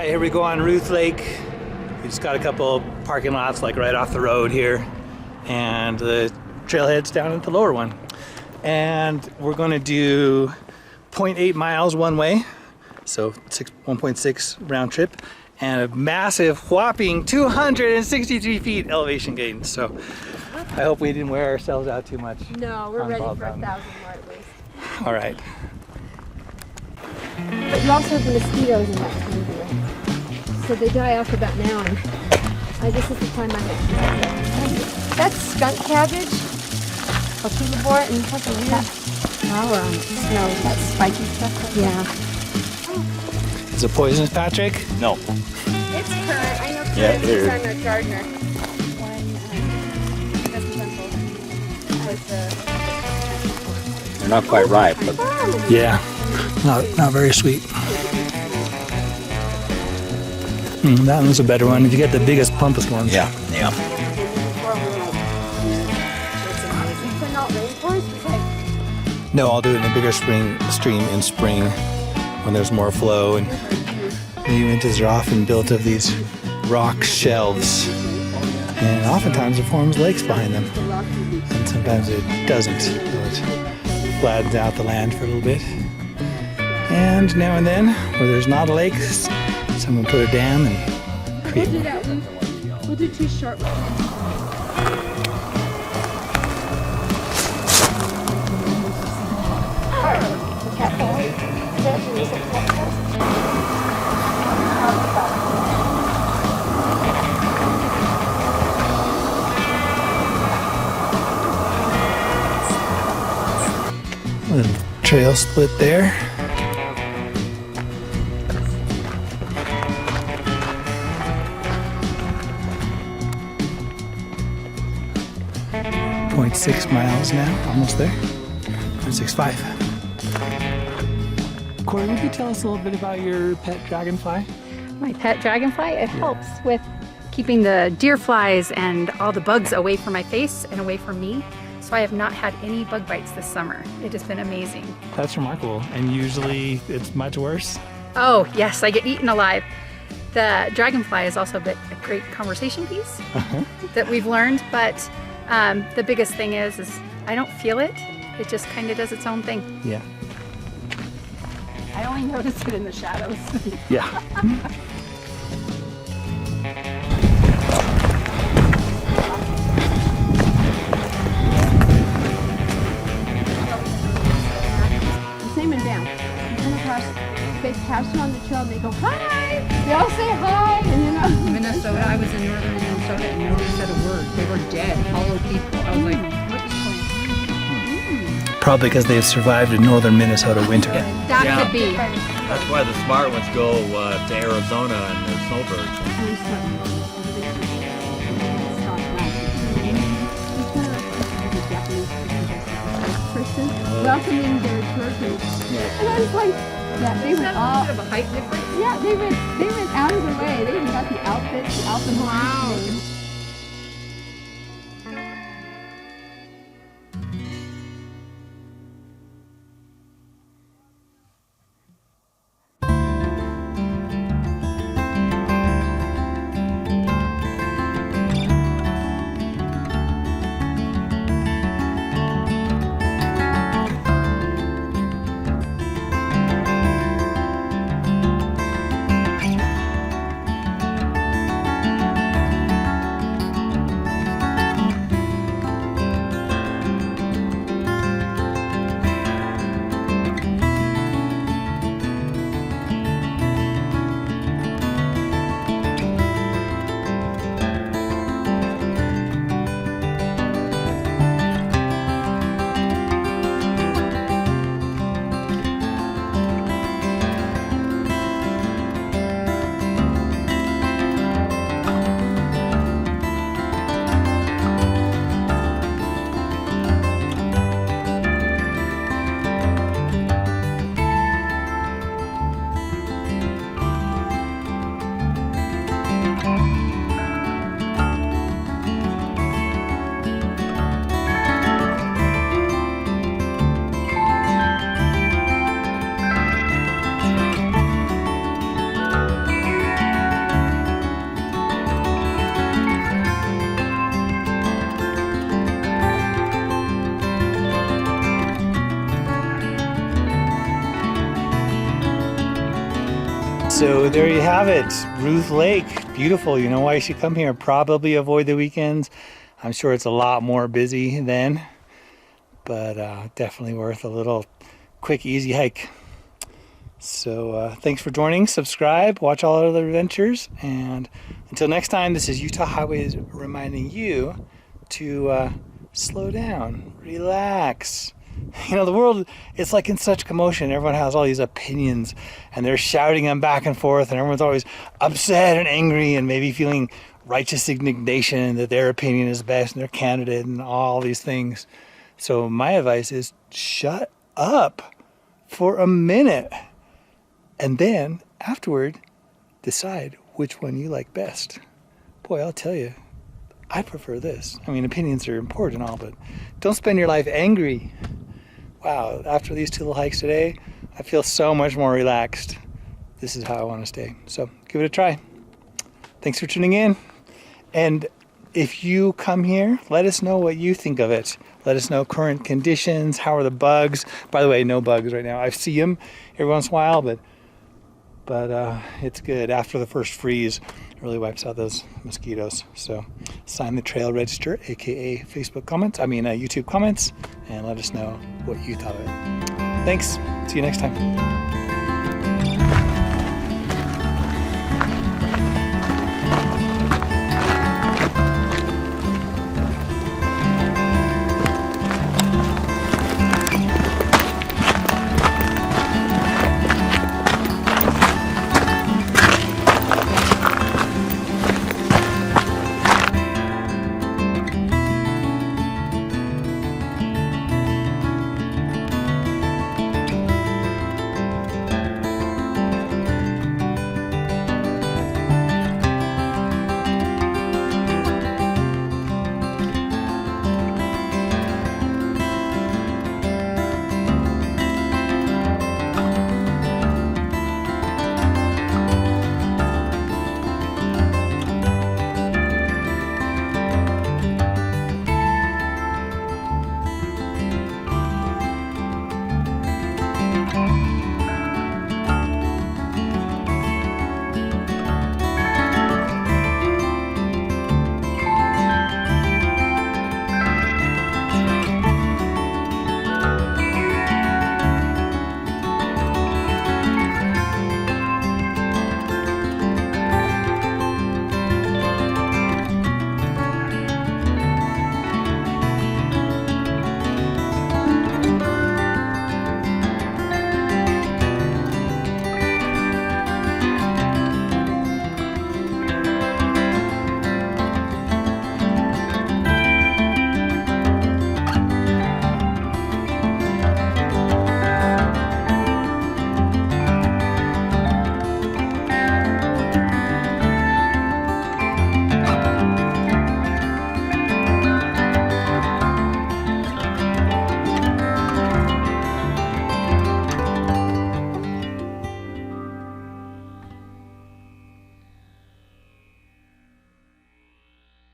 Alright, here we go on Ruth Lake. We just got a couple parking lots like right off the road here. And the trailhead's down at the lower one. And we're gonna do 0.8 miles one way. So 1.6 round trip. And a massive whopping 263 feet elevation gain. So I hope we didn't wear ourselves out too much. No, we're ready for 1,000 more at least. Alright. But you also have the mosquitoes in that time of year. So they die off about now, and this is the time I have. That's skunk cabbage, Okilabort, and has a weird flower on it. No, that spiky stuff. Yeah. Is it poisonous, Patrick? No. It's currant. I know currant Yeah, is on a gardener. They're not quite ripe, but Yeah, not very sweet. That one's a better one. If you get the biggest, plumpest ones. yeah. No, I'll do it in a bigger stream in spring when there's more flow. And the Uintas are often built of these rock shelves. And oftentimes it forms lakes behind them. And sometimes it doesn't. So it flattens out the land for a little bit. And now and then, where there's not a lake, someone put a dam and create We'll do one. that one. We'll do two short ones. Little trail split there. .6 miles now, almost there. 0.65. Corey, would you tell us a little bit about your pet dragonfly? My pet dragonfly, it helps with keeping the deer flies and all the bugs away from my face and away from me. So I have not had any bug bites this summer. It has been amazing. That's remarkable. And usually it's much worse. Oh yes, I get eaten alive. The dragonfly is also a great conversation piece that we've learned, but the biggest thing is I don't feel it. It just kind of does its own thing. Yeah. I only notice it in the shadows. Yeah. Same and down. You come across, they pass you on the trail and they go, hi! They all say hi, and you know. Minnesota, I was in northern Minnesota and nobody said a word. They were dead, hollow people. I was like, what is going on? Probably because they've survived a northern Minnesota winter. That Yeah. could be. That's why the smart ones go to Arizona and they're snowbirds. Welcoming their turkeys. And I was like, yeah, they went all, Bit of a height difference. yeah, they went out of the way. They even got the outfits, the alpenhorns. Wow. So there you have it, Ruth Lake, beautiful. You know why you should come here? Probably avoid the weekends. I'm sure it's a lot more busy then, but definitely worth a little quick, easy hike. So thanks for joining, subscribe, watch all our other adventures, and until next time, this is Utah Highways reminding you to slow down, relax. You know, the world, it's like in such commotion. Everyone has all these opinions and they're shouting them back and forth, and everyone's always upset and angry and maybe feeling righteous indignation that their opinion is best and their candidate and all these things. So my advice is shut up for a minute and then afterward decide which one you like best. Boy, I'll tell you, I prefer this. I mean, opinions are important and all, but don't spend your life angry. Wow, after these 2 little hikes today, I feel so much more relaxed. This is how I want to stay. So give it a try. Thanks for tuning in. And if you come here, let us know what you think of it. Let us know current conditions. How are the bugs? By the way, no bugs right now. I see them every once in a while, but it's good. After the first freeze, it really wipes out those mosquitoes. So sign the trail register, aka YouTube comments, and let us know what you thought of it. Thanks. See you next time.